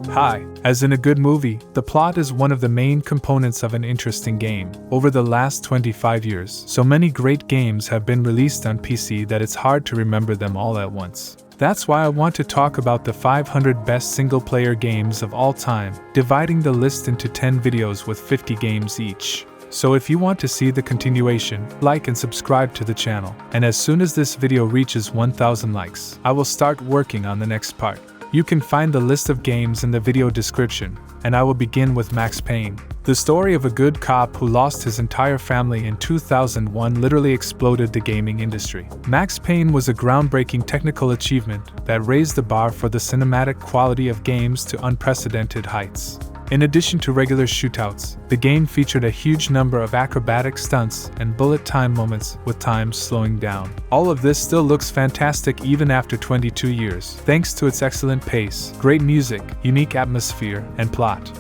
Hi. As in a good movie, the plot is one of the main components of an interesting game. Over the last 25 years, so many great games have been released on PC that it's hard to remember them all at once. That's why I want to talk about the 500 best single-player games of all time, dividing the list into 10 videos with 50 games each. So if you want to see the continuation, like and subscribe to the channel. And as soon as this video reaches 1000 likes, I will start working on the next part. You can find the list of games in the video description, and I will begin with Max Payne. The story of a good cop who lost his entire family in 2001 literally exploded the gaming industry. Max Payne was a groundbreaking technical achievement that raised the bar for the cinematic quality of games to unprecedented heights. In addition to regular shootouts, the game featured a huge number of acrobatic stunts and bullet time moments with time slowing down. All of this still looks fantastic even after 22 years, thanks to its excellent pace, great music, unique atmosphere, and plot.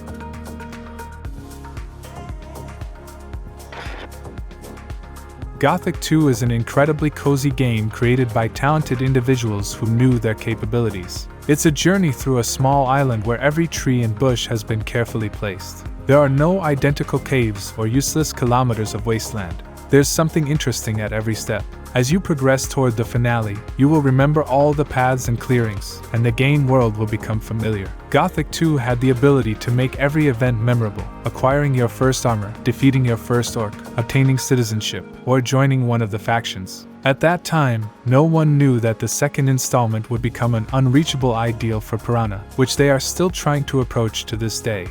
Gothic 2 is an incredibly cozy game created by talented individuals who knew their capabilities. It's a journey through a small island where every tree and bush has been carefully placed. There are no identical caves or useless kilometers of wasteland. There's something interesting at every step. As you progress toward the finale, you will remember all the paths and clearings, and the game world will become familiar. Gothic 2 had the ability to make every event memorable, acquiring your first armor, defeating your first orc, obtaining citizenship, or joining one of the factions. At that time, no one knew that the second installment would become an unreachable ideal for Piranha, which they are still trying to approach to this day.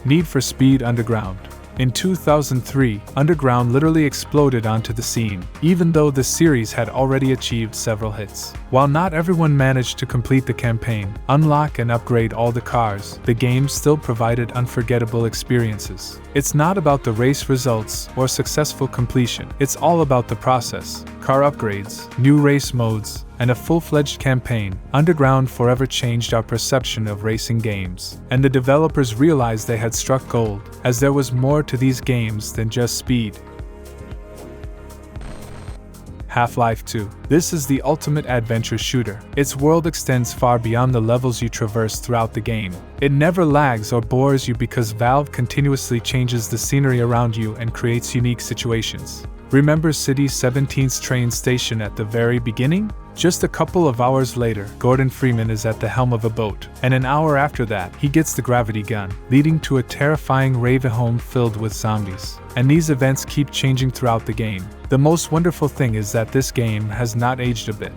Need for Speed Underground. In 2003, Underground literally exploded onto the scene, even though the series had already achieved several hits. While not everyone managed to complete the campaign, unlock and upgrade all the cars, the game still provided unforgettable experiences. It's not about the race results or successful completion, it's all about the process. Car upgrades, new race modes, and a full-fledged campaign. Underground forever changed our perception of racing games, and the developers realized they had struck gold, as there was more to these games than just speed. Half-Life 2. This is the ultimate adventure shooter. Its world extends far beyond the levels you traverse throughout the game. It never lags or bores you because Valve continuously changes the scenery around you and creates unique situations. Remember City 17's train station at the very beginning? Just a couple of hours later, Gordon Freeman is at the helm of a boat, and an hour after that, he gets the gravity gun, leading to a terrifying Ravenholm filled with zombies. And these events keep changing throughout the game. The most wonderful thing is that this game has not aged a bit.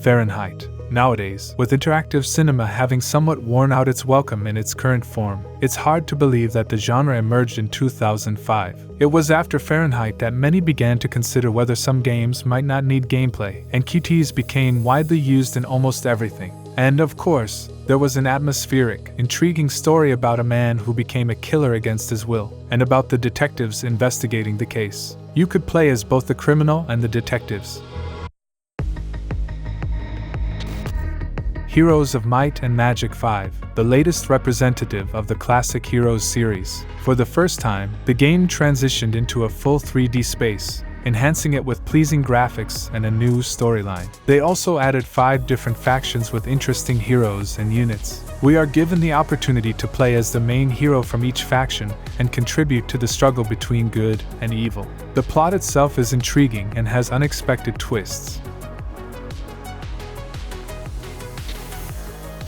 Fahrenheit. Nowadays, with interactive cinema having somewhat worn out its welcome in its current form, it's hard to believe that the genre emerged in 2005. It was after Fahrenheit that many began to consider whether some games might not need gameplay, and QTEs became widely used in almost everything. And of course, there was an atmospheric, intriguing story about a man who became a killer against his will, and about the detectives investigating the case. You could play as both the criminal and the detectives. Heroes of Might and Magic 5, the latest representative of the classic Heroes series. For the first time, the game transitioned into a full 3D space, enhancing it with pleasing graphics and a new storyline. They also added 5 different factions with interesting heroes and units. We are given the opportunity to play as the main hero from each faction and contribute to the struggle between good and evil. The plot itself is intriguing and has unexpected twists.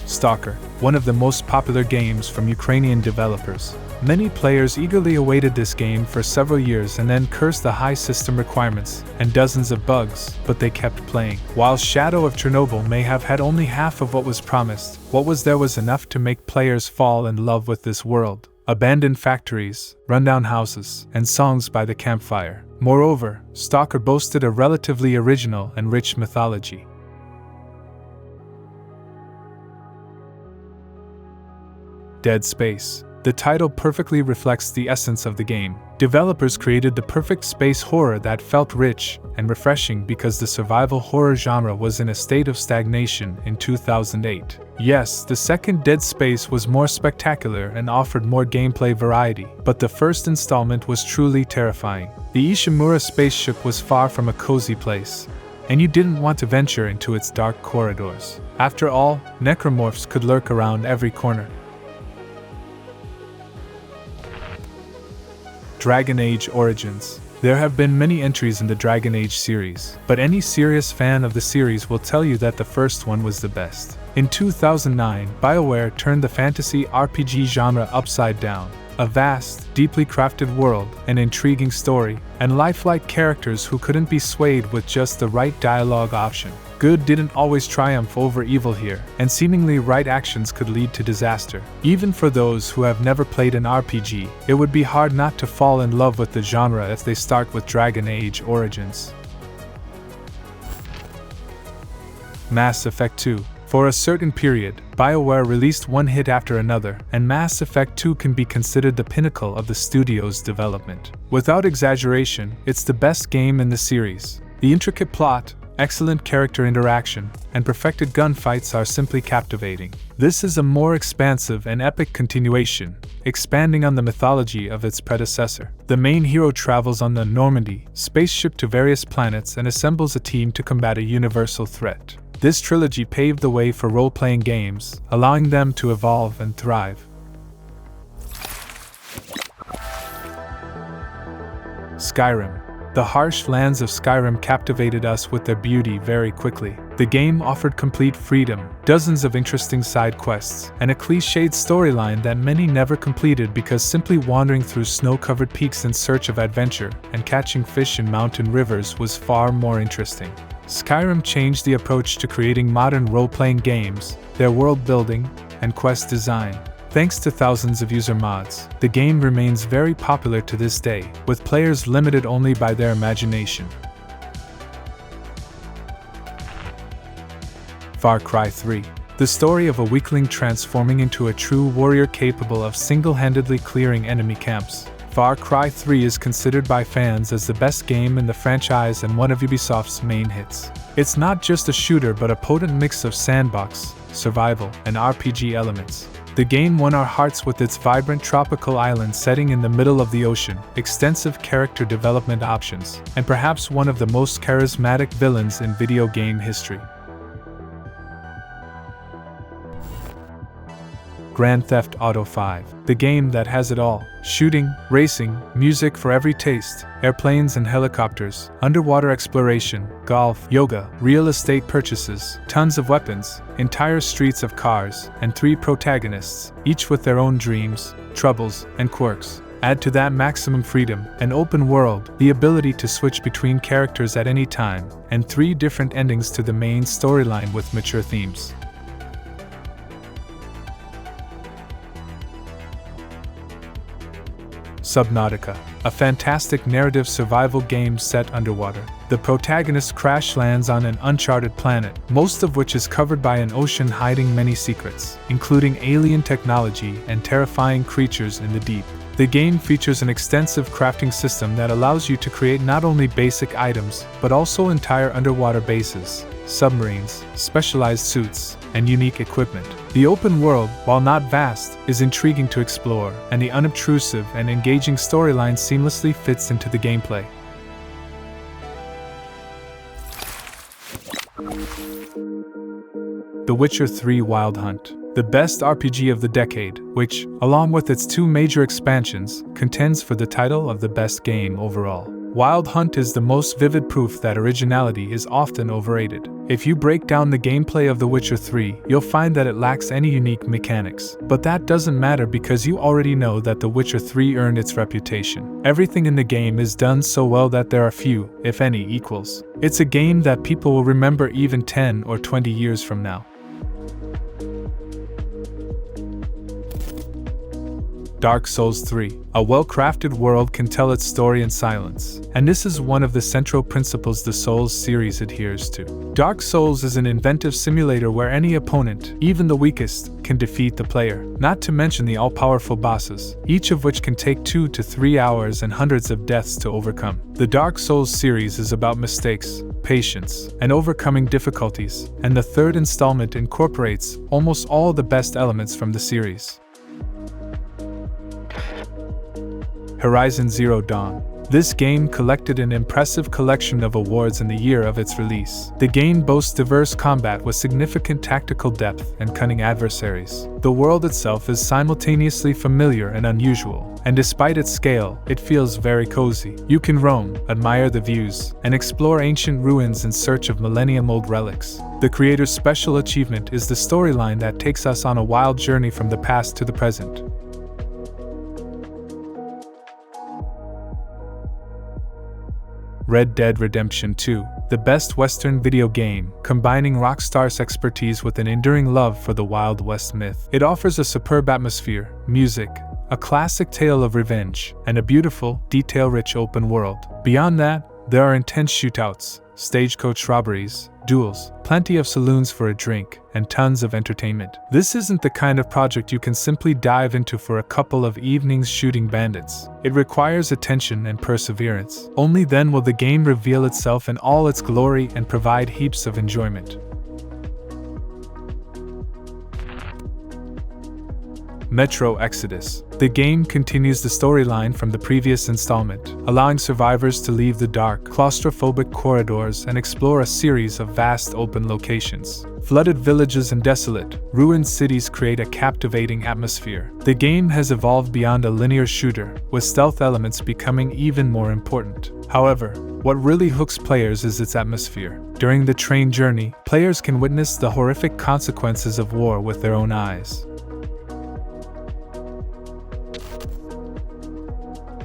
Stalker, one of the most popular games from Ukrainian developers. Many players eagerly awaited this game for several years and then cursed the high system requirements and dozens of bugs, but they kept playing. While Shadow of Chernobyl may have had only half of what was promised, what was there was enough to make players fall in love with this world. Abandoned factories, rundown houses, and songs by the campfire. Moreover, Stalker boasted a relatively original and rich mythology. Dead Space. The title perfectly reflects the essence of the game. Developers created the perfect space horror that felt rich and refreshing because the survival horror genre was in a state of stagnation in 2008. Yes, the second Dead Space was more spectacular and offered more gameplay variety, but the first installment was truly terrifying. The Ishimura spaceship was far from a cozy place, and you didn't want to venture into its dark corridors. After all, necromorphs could lurk around every corner. Dragon Age Origins. There have been many entries in the Dragon Age series, but any serious fan of the series will tell you that the first one was the best. In 2009, BioWare turned the fantasy RPG genre upside down. A vast, deeply crafted world, an intriguing story, and lifelike characters who couldn't be swayed with just the right dialogue option. Good didn't always triumph over evil here, and seemingly right actions could lead to disaster. Even for those who have never played an RPG, it would be hard not to fall in love with the genre if they start with Dragon Age Origins. Mass Effect 2. For a certain period, BioWare released one hit after another, and Mass Effect 2 can be considered the pinnacle of the studio's development. Without exaggeration, it's the best game in the series. The intricate plot, excellent character interaction, and perfected gunfights are simply captivating. This is a more expansive and epic continuation, expanding on the mythology of its predecessor. The main hero travels on the Normandy spaceship to various planets and assembles a team to combat a universal threat. This trilogy paved the way for role-playing games, allowing them to evolve and thrive. Skyrim. The harsh lands of Skyrim captivated us with their beauty very quickly. The game offered complete freedom, dozens of interesting side quests, and a cliched storyline that many never completed because simply wandering through snow-covered peaks in search of adventure and catching fish in mountain rivers was far more interesting. Skyrim changed the approach to creating modern role-playing games, their world building, and quest design. Thanks to thousands of user mods, the game remains very popular to this day, with players limited only by their imagination. Far Cry 3. The story of a weakling transforming into a true warrior capable of single-handedly clearing enemy camps. Far Cry 3 is considered by fans as the best game in the franchise and one of Ubisoft's main hits. It's not just a shooter but a potent mix of sandbox, survival, and RPG elements. The game won our hearts with its vibrant tropical island setting in the middle of the ocean, extensive character development options, and perhaps one of the most charismatic villains in video game history. Grand Theft Auto 5. The game that has it all. Shooting, racing, music for every taste, airplanes and helicopters, underwater exploration, golf, yoga, real estate purchases, tons of weapons, entire streets of cars, and 3 protagonists, each with their own dreams, troubles, and quirks. Add to that maximum freedom, an open world, the ability to switch between characters at any time, and 3 different endings to the main storyline with mature themes. Subnautica, a fantastic narrative survival game set underwater. The protagonist crash lands on an uncharted planet, most of which is covered by an ocean hiding many secrets, including alien technology and terrifying creatures in the deep. The game features an extensive crafting system that allows you to create not only basic items, but also entire underwater bases, submarines, specialized suits, and unique equipment. The open world, while not vast, is intriguing to explore, and the unobtrusive and engaging storyline seamlessly fits into the gameplay. The Witcher 3 Wild Hunt. The best RPG of the decade, which, along with its 2 major expansions, contends for the title of the best game overall. Wild Hunt is the most vivid proof that originality is often overrated. If you break down the gameplay of The Witcher 3, you'll find that it lacks any unique mechanics. But that doesn't matter because you already know that The Witcher 3 earned its reputation. Everything in the game is done so well that there are few, if any, equals. It's a game that people will remember even 10 or 20 years from now. Dark Souls 3. A well-crafted world can tell its story in silence, and this is one of the central principles the Souls series adheres to. Dark Souls is an inventive simulator where any opponent, even the weakest, can defeat the player, not to mention the all-powerful bosses, each of which can take 2 to 3 hours and hundreds of deaths to overcome. The Dark Souls series is about mistakes, patience, and overcoming difficulties, and the third installment incorporates almost all the best elements from the series. Horizon Zero Dawn. This game collected an impressive collection of awards in the year of its release. The game boasts diverse combat with significant tactical depth and cunning adversaries. The world itself is simultaneously familiar and unusual, and despite its scale, it feels very cozy. You can roam, admire the views, and explore ancient ruins in search of millennium-old relics. The creator's special achievement is the storyline that takes us on a wild journey from the past to the present. Red Dead Redemption 2, the best Western video game, combining Rockstar's expertise with an enduring love for the Wild West myth. It offers a superb atmosphere, music, a classic tale of revenge, and a beautiful, detail-rich open world. Beyond that, there are intense shootouts, stagecoach robberies, duels, plenty of saloons for a drink, and tons of entertainment. This isn't the kind of project you can simply dive into for a couple of evenings shooting bandits. It requires attention and perseverance. Only then will the game reveal itself in all its glory and provide heaps of enjoyment. Metro Exodus. The game continues the storyline from the previous installment, allowing survivors to leave the dark, claustrophobic corridors and explore a series of vast open locations. Flooded villages and desolate, ruined cities create a captivating atmosphere. The game has evolved beyond a linear shooter, with stealth elements becoming even more important. However, what really hooks players is its atmosphere. During the train journey, players can witness the horrific consequences of war with their own eyes.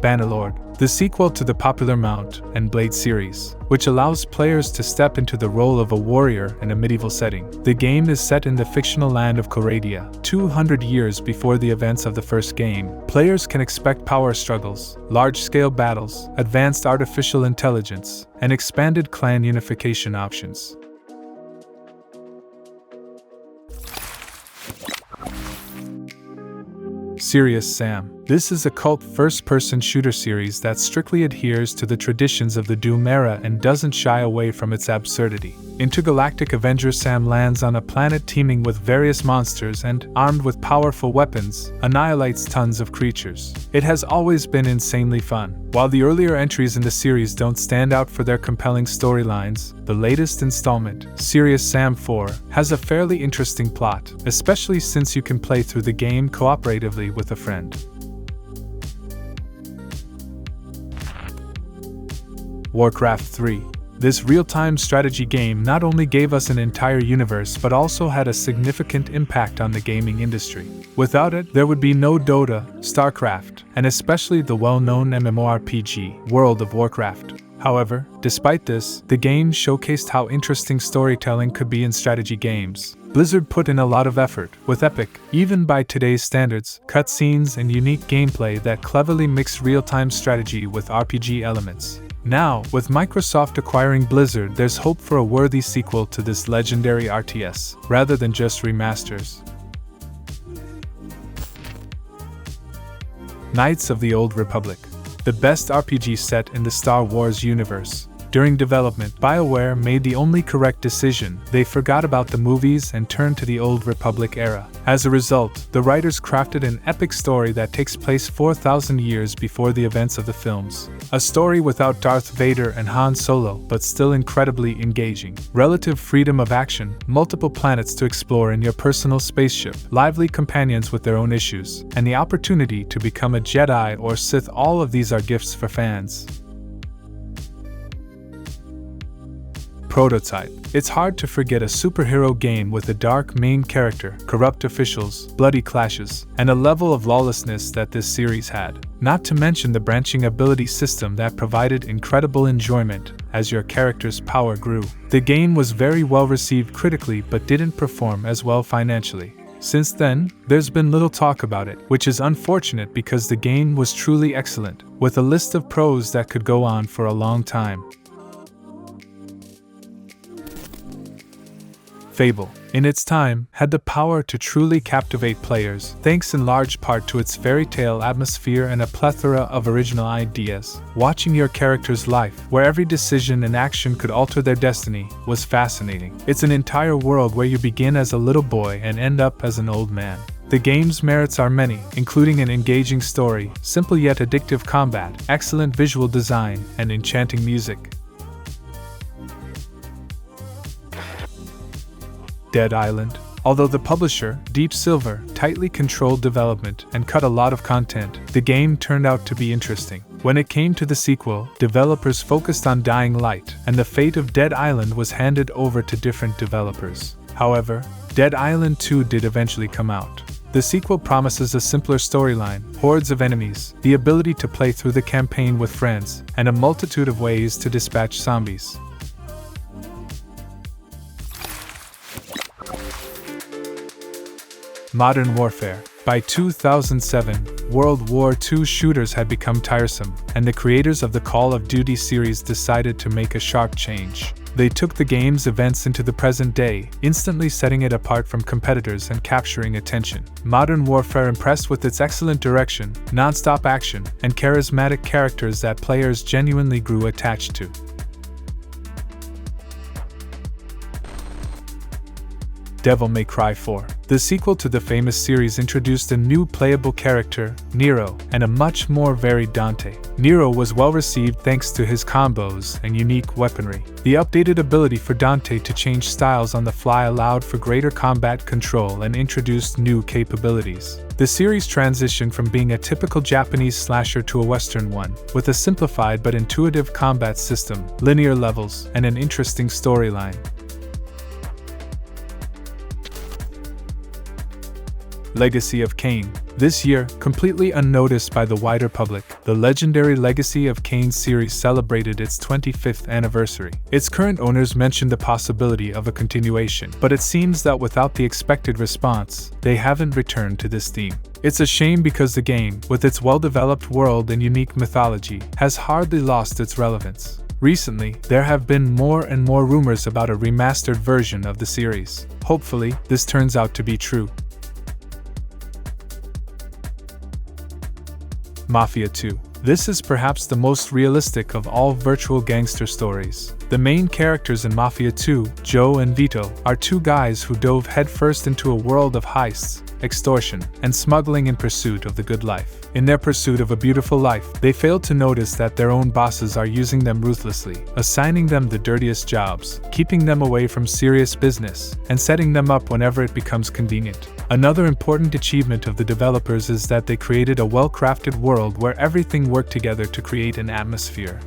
Bannerlord, the sequel to the popular Mount and Blade series, which allows players to step into the role of a warrior in a medieval setting. The game is set in the fictional land of Coradia, 200 years before the events of the first game. Players can expect power struggles, large-scale battles, advanced artificial intelligence, and expanded clan unification options. Serious Sam. This is a cult first-person shooter series that strictly adheres to the traditions of the Doom era and doesn't shy away from its absurdity. Intergalactic Avenger Sam lands on a planet teeming with various monsters and, armed with powerful weapons, annihilates tons of creatures. It has always been insanely fun. While the earlier entries in the series don't stand out for their compelling storylines, the latest installment, Serious Sam 4, has a fairly interesting plot, especially since you can play through the game cooperatively with a friend. Warcraft 3. This real-time strategy game not only gave us an entire universe but also had a significant impact on the gaming industry. Without it, there would be no Dota, StarCraft, and especially the well-known MMORPG, World of Warcraft. However, despite this, the game showcased how interesting storytelling could be in strategy games. Blizzard put in a lot of effort, with epic, even by today's standards, cutscenes and unique gameplay that cleverly mixed real-time strategy with RPG elements. Now, with Microsoft acquiring Blizzard, there's hope for a worthy sequel to this legendary RTS, rather than just remasters. Knights of the Old Republic. The best RPG set in the Star Wars universe. During development, BioWare made the only correct decision. They forgot about the movies and turned to the Old Republic era. As a result, the writers crafted an epic story that takes place 4,000 years before the events of the films. A story without Darth Vader and Han Solo, but still incredibly engaging. Relative freedom of action, multiple planets to explore in your personal spaceship, lively companions with their own issues, and the opportunity to become a Jedi or Sith. All of these are gifts for fans. Prototype. It's hard to forget a superhero game with a dark main character, corrupt officials, bloody clashes, and a level of lawlessness that this series had. Not to mention the branching ability system that provided incredible enjoyment as your character's power grew. The game was very well received critically but didn't perform as well financially. Since then, there's been little talk about it, which is unfortunate because the game was truly excellent, with a list of pros that could go on for a long time. Fable, in its time, had the power to truly captivate players, thanks in large part to its fairy tale atmosphere and a plethora of original ideas. Watching your character's life, where every decision and action could alter their destiny, was fascinating. It's an entire world where you begin as a little boy and end up as an old man. The game's merits are many, including an engaging story, simple yet addictive combat, excellent visual design, and enchanting music. Dead Island. Although the publisher, Deep Silver, tightly controlled development and cut a lot of content, the game turned out to be interesting. When it came to the sequel, developers focused on Dying Light, and the fate of Dead Island was handed over to different developers. However, Dead Island 2 did eventually come out. The sequel promises a simpler storyline, hordes of enemies, the ability to play through the campaign with friends, and a multitude of ways to dispatch zombies. Modern Warfare. By 2007, World War II shooters had become tiresome, and the creators of the Call of Duty series decided to make a sharp change. They took the game's events into the present day, instantly setting it apart from competitors and capturing attention. Modern Warfare impressed with its excellent direction, non-stop action, and charismatic characters that players genuinely grew attached to. Devil May Cry 4. The sequel to the famous series introduced a new playable character, Nero, and a much more varied Dante. Nero was well received thanks to his combos and unique weaponry. The updated ability for Dante to change styles on the fly allowed for greater combat control and introduced new capabilities. The series transitioned from being a typical Japanese slasher to a Western one, with a simplified but intuitive combat system, linear levels, and an interesting storyline. Legacy of Kain. This year, completely unnoticed by the wider public, the legendary Legacy of Kain series celebrated its 25th anniversary. Its current owners mentioned the possibility of a continuation, but it seems that without the expected response, they haven't returned to this theme. It's a shame because the game, with its well-developed world and unique mythology, has hardly lost its relevance. Recently, there have been more and more rumors about a remastered version of the series. Hopefully, this turns out to be true. Mafia 2. This is perhaps the most realistic of all virtual gangster stories. The main characters in Mafia 2, Joe and Vito, are two guys who dove headfirst into a world of heists, extortion, and smuggling in pursuit of the good life. In their pursuit of a beautiful life, they fail to notice that their own bosses are using them ruthlessly, assigning them the dirtiest jobs, keeping them away from serious business, and setting them up whenever it becomes convenient. Another important achievement of the developers is that they created a well-crafted world where everything worked together to create an atmosphere.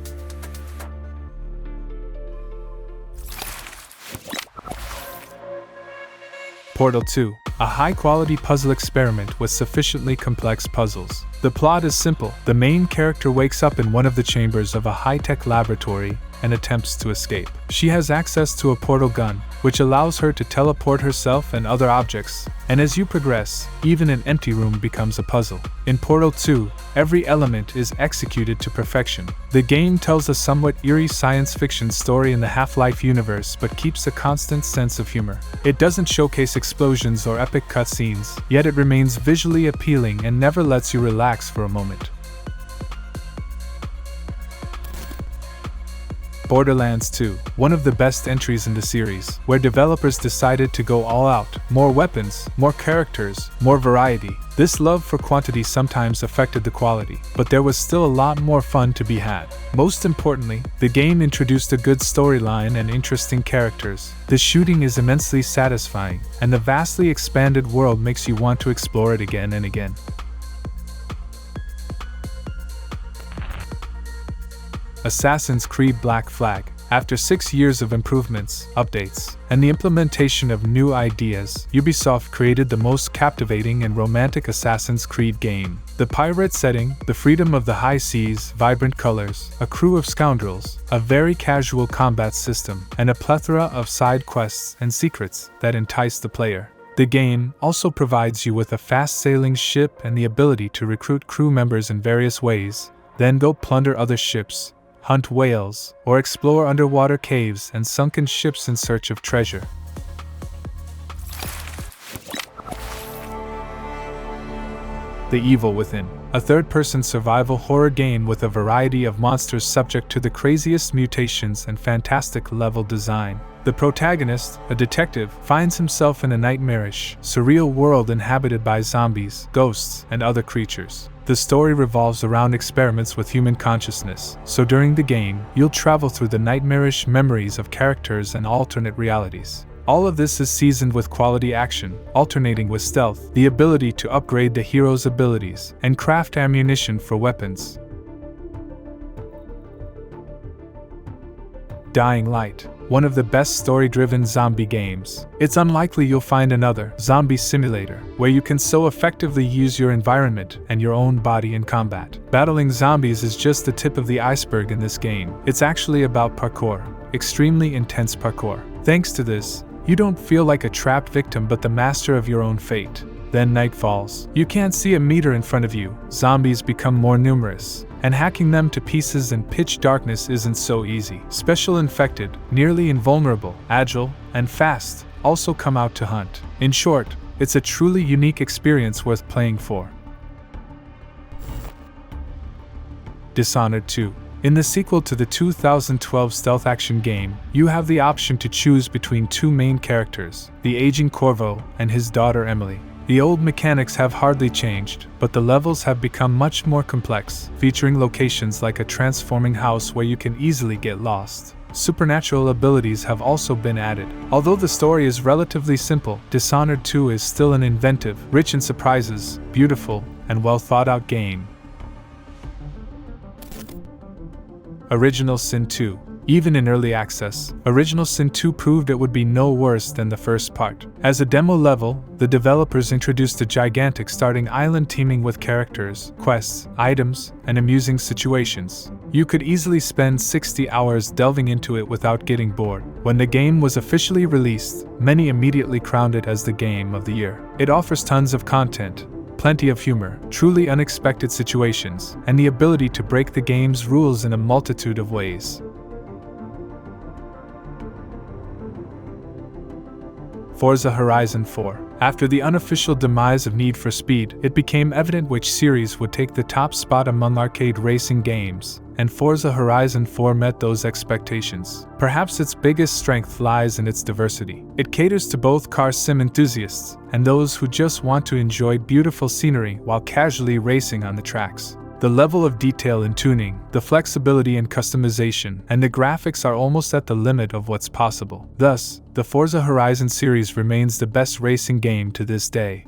Portal 2. A high-quality puzzle experiment with sufficiently complex puzzles. The plot is simple. The main character wakes up in one of the chambers of a high-tech laboratory and attempts to escape. She has access to a portal gun, which allows her to teleport herself and other objects, and as you progress, even an empty room becomes a puzzle. In Portal 2, every element is executed to perfection. The game tells a somewhat eerie science fiction story in the Half-Life universe but keeps a constant sense of humor. It doesn't showcase explosions or epic cutscenes, yet it remains visually appealing and never lets you relax for a moment. Borderlands 2, one of the best entries in the series, where developers decided to go all out. More weapons, more characters, more variety. This love for quantity sometimes affected the quality, but there was still a lot more fun to be had. Most importantly, the game introduced a good storyline and interesting characters. The shooting is immensely satisfying, and the vastly expanded world makes you want to explore it again and again. Assassin's Creed Black Flag. After 6 years of improvements, updates, and the implementation of new ideas, Ubisoft created the most captivating and romantic Assassin's Creed game. The pirate setting, the freedom of the high seas, vibrant colors, a crew of scoundrels, a very casual combat system, and a plethora of side quests and secrets that entice the player. The game also provides you with a fast-sailing ship and the ability to recruit crew members in various ways, then go plunder other ships, hunt whales, or explore underwater caves and sunken ships in search of treasure. The Evil Within, a third-person survival horror game with a variety of monsters subject to the craziest mutations and fantastic level design. The protagonist, a detective, finds himself in a nightmarish, surreal world inhabited by zombies, ghosts, and other creatures. The story revolves around experiments with human consciousness, so during the game, you'll travel through the nightmarish memories of characters and alternate realities. All of this is seasoned with quality action, alternating with stealth, the ability to upgrade the hero's abilities, and craft ammunition for weapons. Dying Light, one of the best story-driven zombie games. It's unlikely you'll find another zombie simulator where you can so effectively use your environment and your own body in combat. Battling zombies is just the tip of the iceberg in this game. It's actually about parkour, extremely intense parkour. Thanks to this, you don't feel like a trapped victim but the master of your own fate. Then night falls. You can't see a meter in front of you. Zombies become more numerous, and hacking them to pieces in pitch darkness isn't so easy. Special Infected, nearly invulnerable, agile, and fast, also come out to hunt. In short, it's a truly unique experience worth playing for. Dishonored 2. In the sequel to the 2012 stealth action game, you have the option to choose between two main characters, the aging Corvo and his daughter Emily. The old mechanics have hardly changed, but the levels have become much more complex, featuring locations like a transforming house where you can easily get lost. Supernatural abilities have also been added. Although the story is relatively simple, Dishonored 2 is still an inventive, rich in surprises, beautiful, and well thought out game. Original Sin 2. Even in early access, Original Sin 2 proved it would be no worse than the first part. As a demo level, the developers introduced a gigantic starting island teeming with characters, quests, items, and amusing situations. You could easily spend 60 hours delving into it without getting bored. When the game was officially released, many immediately crowned it as the game of the year. It offers tons of content, plenty of humor, truly unexpected situations, and the ability to break the game's rules in a multitude of ways. Forza Horizon 4. After the unofficial demise of Need for Speed, it became evident which series would take the top spot among arcade racing games, and Forza Horizon 4 met those expectations. Perhaps its biggest strength lies in its diversity. It caters to both car sim enthusiasts and those who just want to enjoy beautiful scenery while casually racing on the tracks. The level of detail in tuning, the flexibility in customization, and the graphics are almost at the limit of what's possible. Thus, the Forza Horizon series remains the best racing game to this day.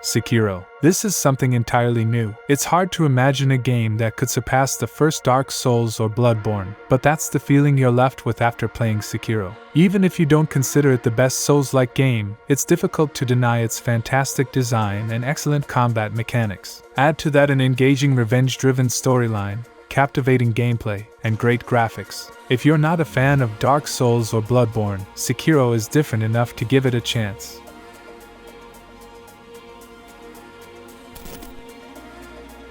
Sekiro. This is something entirely new. It's hard to imagine a game that could surpass the first Dark Souls or Bloodborne, but that's the feeling you're left with after playing Sekiro. Even if you don't consider it the best Souls-like game, it's difficult to deny its fantastic design and excellent combat mechanics. Add to that an engaging revenge-driven storyline, captivating gameplay, and great graphics. If you're not a fan of Dark Souls or Bloodborne, Sekiro is different enough to give it a chance.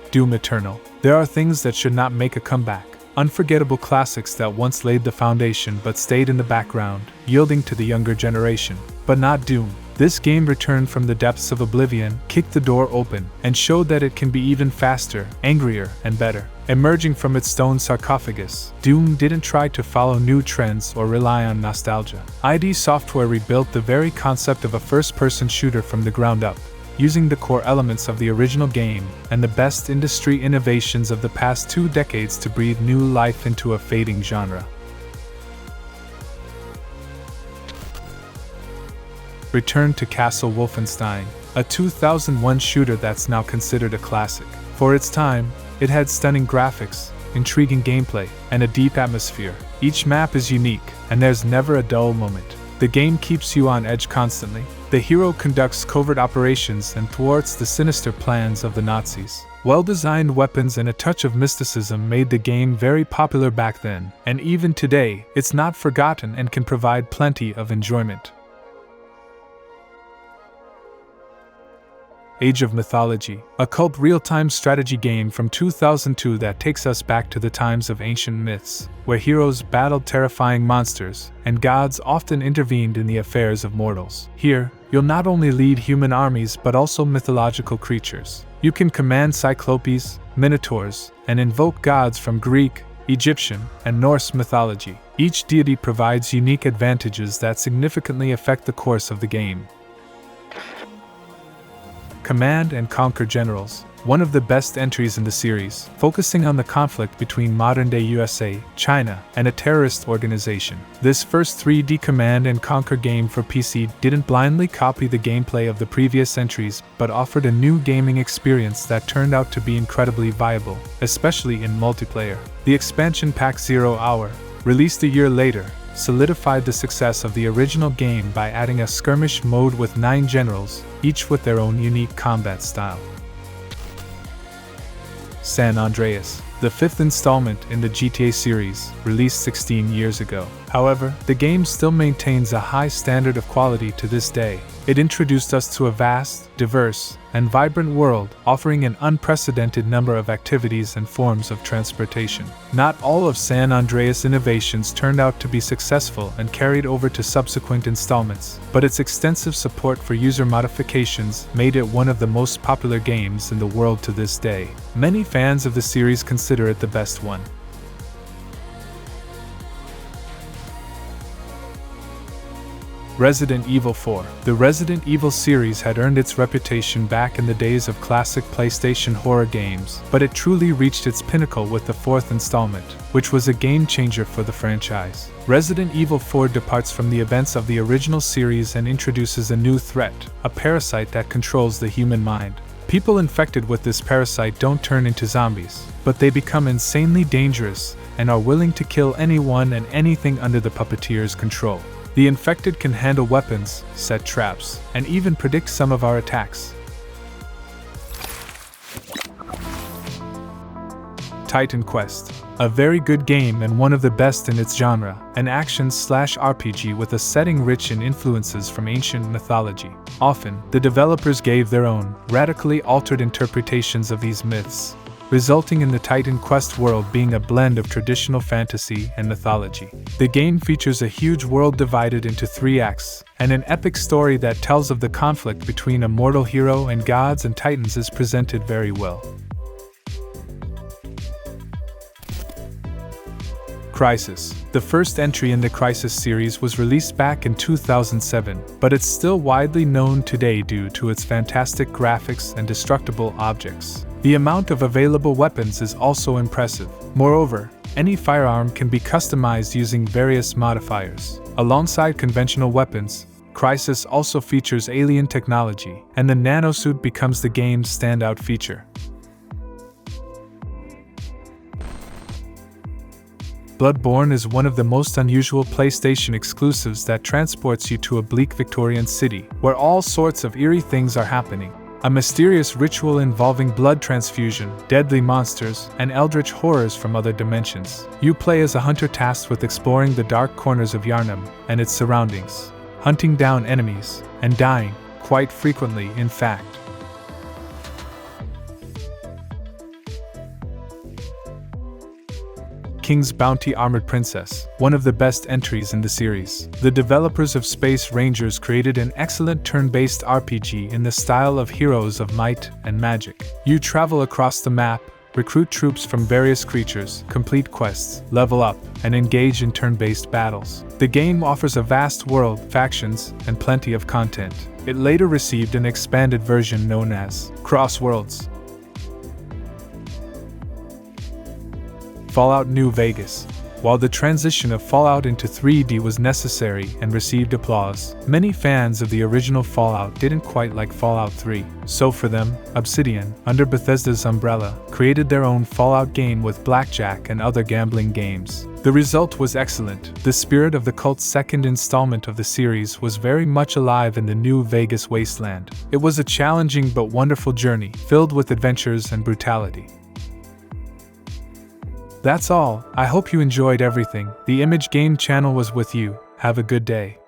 Doom Eternal. There are things that should not make a comeback. Unforgettable classics that once laid the foundation but stayed in the background, yielding to the younger generation. But not Doom. This game returned from the depths of oblivion, kicked the door open, and showed that it can be even faster, angrier, and better. Emerging from its stone sarcophagus, Doom didn't try to follow new trends or rely on nostalgia. ID Software rebuilt the very concept of a first-person shooter from the ground up, using the core elements of the original game and the best industry innovations of the past 2 decades to breathe new life into a fading genre. Return to Castle Wolfenstein, a 2001 shooter that's now considered a classic. For its time, it had stunning graphics, intriguing gameplay, and a deep atmosphere. Each map is unique, and there's never a dull moment. The game keeps you on edge constantly. The hero conducts covert operations and thwarts the sinister plans of the Nazis. Well-designed weapons and a touch of mysticism made the game very popular back then, and even today, it's not forgotten and can provide plenty of enjoyment. Age of Mythology, a cult real-time strategy game from 2002 that takes us back to the times of ancient myths, where heroes battled terrifying monsters, and gods often intervened in the affairs of mortals. Here, you'll not only lead human armies but also mythological creatures. You can command cyclopes, minotaurs, and invoke gods from Greek, Egyptian, and Norse mythology. Each deity provides unique advantages that significantly affect the course of the game. Command and Conquer Generals, one of the best entries in the series, focusing on the conflict between modern-day USA, China, and a terrorist organization. This first 3D Command and Conquer game for PC didn't blindly copy the gameplay of the previous entries, but offered a new gaming experience that turned out to be incredibly viable, especially in multiplayer. The expansion pack 0 Hour, released a year later, solidified the success of the original game by adding a skirmish mode with 9 generals, each with their own unique combat style. San Andreas, the 5th installment in the GTA series, released 16 years ago. However, the game still maintains a high standard of quality to this day. It introduced us to a vast, diverse, and vibrant world, offering an unprecedented number of activities and forms of transportation. Not all of San Andreas' innovations turned out to be successful and carried over to subsequent installments, but its extensive support for user modifications made it one of the most popular games in the world to this day. Many fans of the series consider it the best one. Resident Evil 4. The Resident Evil series had earned its reputation back in the days of classic PlayStation horror games, but it truly reached its pinnacle with the 4th installment, which was a game-changer for the franchise. Resident Evil 4 departs from the events of the original series and introduces a new threat, a parasite that controls the human mind. People infected with this parasite don't turn into zombies, but they become insanely dangerous and are willing to kill anyone and anything under the puppeteer's control. The infected can handle weapons, set traps, and even predict some of our attacks. Titan Quest, a very good game and one of the best in its genre, an action/RPG with a setting rich in influences from ancient mythology. Often, the developers gave their own, radically altered interpretations of these myths, resulting in the Titan Quest world being a blend of traditional fantasy and mythology. The game features a huge world divided into 3 acts, and an epic story that tells of the conflict between a mortal hero and gods and titans is presented very well. Crysis. The first entry in the Crysis series was released back in 2007, but it's still widely known today due to its fantastic graphics and destructible objects. The amount of available weapons is also impressive. Moreover, any firearm can be customized using various modifiers. Alongside conventional weapons, Crysis also features alien technology, and the nanosuit becomes the game's standout feature. Bloodborne is one of the most unusual PlayStation exclusives that transports you to a bleak Victorian city, where all sorts of eerie things are happening. A mysterious ritual involving blood transfusion, deadly monsters, and eldritch horrors from other dimensions. You play as a hunter tasked with exploring the dark corners of Yharnam and its surroundings, hunting down enemies, and dying, quite frequently in fact. King's Bounty Armored Princess, one of the best entries in the series. The developers of Space Rangers created an excellent turn-based RPG in the style of Heroes of Might and Magic. You travel across the map, recruit troops from various creatures, complete quests, level up, and engage in turn-based battles. The game offers a vast world, factions, and plenty of content. It later received an expanded version known as Cross Worlds. Fallout New Vegas. While the transition of Fallout into 3D was necessary and received applause, many fans of the original Fallout didn't quite like Fallout 3. So for them, Obsidian, under Bethesda's umbrella, created their own Fallout game with blackjack and other gambling games. The result was excellent. The spirit of the cult's second installment of the series was very much alive in the new Vegas wasteland. It was a challenging but wonderful journey, filled with adventures and brutality. That's all. I hope you enjoyed everything. The Image Game channel was with you. Have a good day.